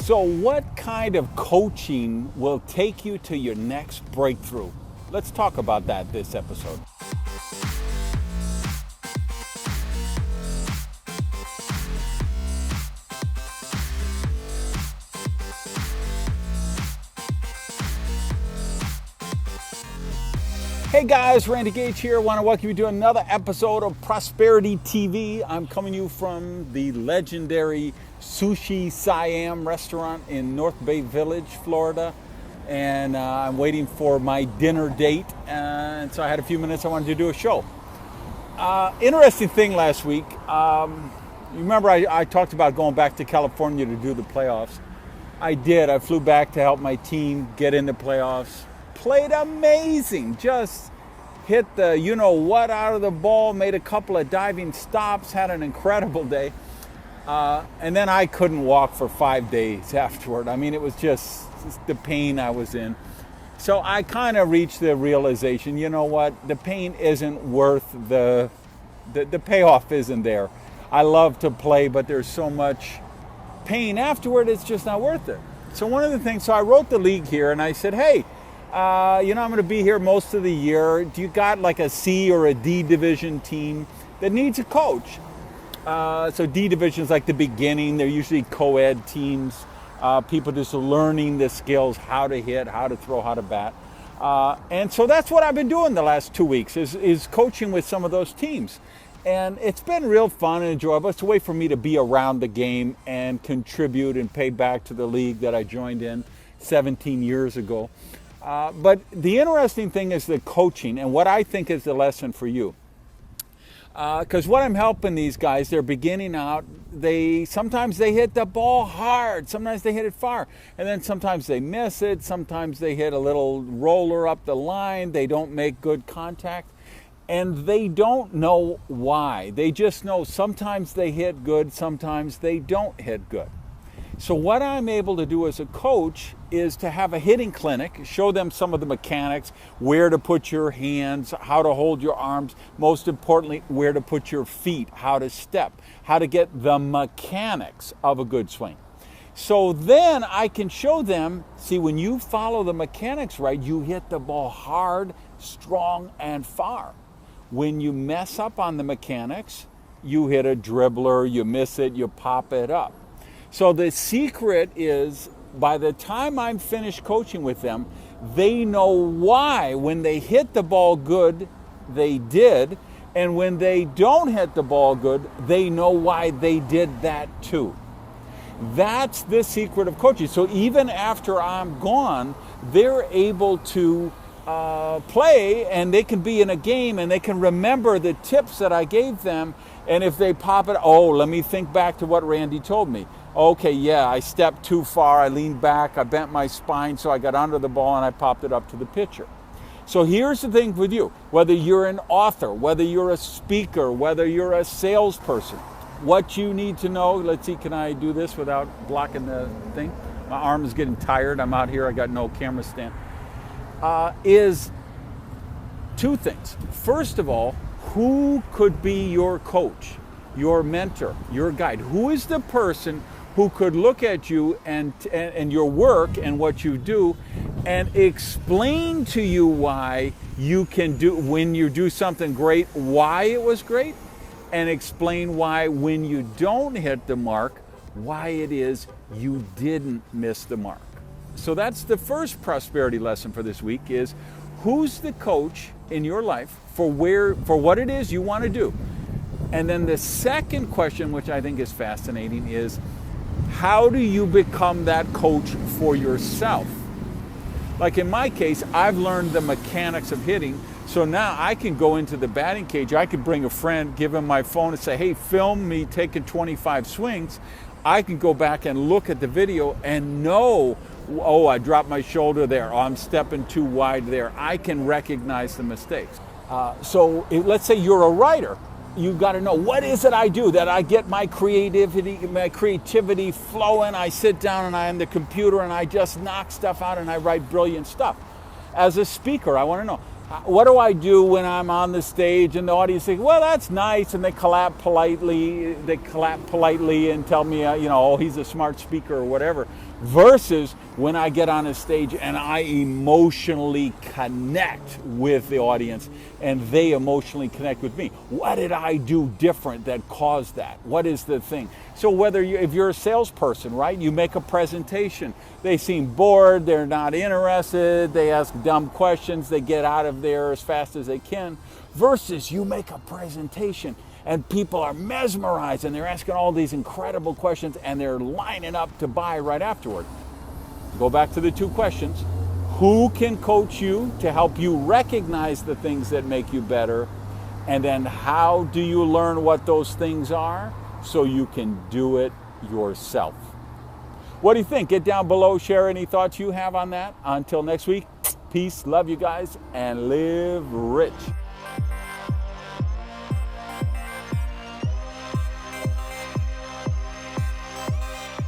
So what kind of coaching will take you to your next breakthrough? Let's talk about that this episode. Hey guys, Randy Gage here. I want to welcome you to another episode of Prosperity TV. I'm coming to you from the legendary Sushi Siam restaurant in North Bay Village, Florida. And I'm waiting for my dinner date. And so I had a few minutes. I wanted to do a show. Interesting thing last week. You remember I talked about going back to California to do the playoffs. I did. I flew back to help my team get in the playoffs. Played amazing, just hit the you-know-what out of the ball, made a couple of diving stops, had an incredible day. And then I couldn't walk for 5 days afterward. I mean, it was just the pain I was in. So I kind of reached the realization, you know what, the pain isn't worth the payoff isn't there. I love to play, but there's so much pain afterward, it's just not worth it. So one of the things, so I wrote the league here and I said, hey, I'm going to be here most of the year. Do you got like a C or a D division team that needs a coach? So D division is like the beginning. They're usually co-ed teams. People just learning the skills, how to hit, how to throw, how to bat. And so that's what I've been doing the last 2 weeks is coaching with some of those teams. And it's been real fun and enjoyable. It's a way for me to be around the game and contribute and pay back to the league that I joined in 17 years ago. But the interesting thing is the coaching and what I think is the lesson for you. Because what I'm helping these guys, they're beginning out, sometimes they hit the ball hard, sometimes they hit it far, and then sometimes they miss it, sometimes they hit a little roller up the line, they don't make good contact, and they don't know why. They just know sometimes they hit good, sometimes they don't hit good. So what I'm able to do as a coach is to have a hitting clinic, show them some of the mechanics, where to put your hands, how to hold your arms, most importantly, where to put your feet, how to step, how to get the mechanics of a good swing. So then I can show them, see, when you follow the mechanics right, you hit the ball hard, strong, and far. When you mess up on the mechanics, you hit a dribbler, you miss it, you pop it up. So the secret is, by the time I'm finished coaching with them, they know why when they hit the ball good, they did, and when they don't hit the ball good, they know why they did that too. That's the secret of coaching. So even after I'm gone, they're able to play, and they can be in a game, and they can remember the tips that I gave them, and if they pop it, let me think back to what Randy told me. Okay, yeah, I stepped too far, I leaned back, I bent my spine, so I got under the ball and I popped it up to the pitcher. So here's the thing with you, whether you're an author, whether you're a speaker, whether you're a salesperson, what you need to know, let's see, can I do this without blocking the thing? My arm is getting tired, I'm out here, I got no camera stand. Is two things. First of all, who could be your coach, your mentor, your guide? Who is the person who could look at you and your work and what you do and explain to you why you can do, when you do something great, why it was great, and explain why when you don't hit the mark, why it is you didn't miss the mark. So that's the first prosperity lesson for this week is who's the coach in your life for what it is you want to do. And then the second question, which I think is fascinating, is how do you become that coach for yourself? Like in my case, I've learned the mechanics of hitting, so now I can go into the batting cage, I could bring a friend, give him my phone and say, hey, film me taking 25 swings. I can go back and look at the video and know, I dropped my shoulder there, I'm stepping too wide there. I can recognize the mistakes. So let's say you're a writer. You've got to know, what is it I do that I get my creativity flowing? I sit down and I'm the computer and I just knock stuff out and I write brilliant stuff. As a speaker, I want to know, what do I do when I'm on the stage and the audience thinks, well, that's nice, and they clap politely and tell me, he's a smart speaker or whatever. versus when I get on a stage and I emotionally connect with the audience and they emotionally connect with me. What did I do different that caused that? What is the thing? So if you're a salesperson, right, you make a presentation, they seem bored, they're not interested, they ask dumb questions, they get out of there as fast as they can, versus you make a presentation and people are mesmerized and they're asking all these incredible questions and they're lining up to buy right afterward. Go back to the two questions. Who can coach you to help you recognize the things that make you better? And then how do you learn what those things are so you can do it yourself? What do you think? Get down below, share any thoughts you have on that. Until next week, peace, love you guys, and live rich.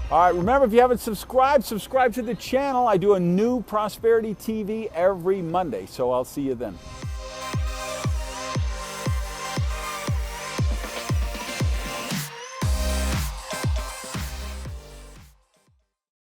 All right, remember, if you haven't subscribed to the channel. I do a new Prosperity TV every Monday, so I'll see you then.